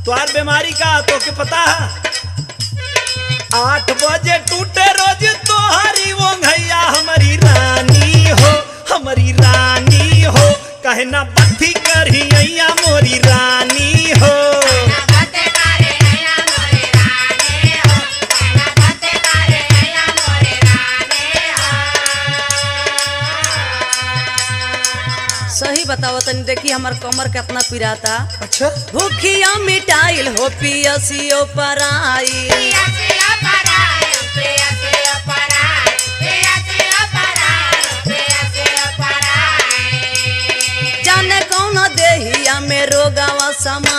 तुम्हार बीमारी का तो के पता है 8 बजे टूटे रोज तोहारी वो भैया हमारी रानी हो कहना बत्ती करी मोरी रानी हो। सही बताओ तनी देखी हमार कमर कितना पिराता। अच्छा भूखिया मिटाइल हो पियसियो पराई जाने कौन देहिया में रोगावा समा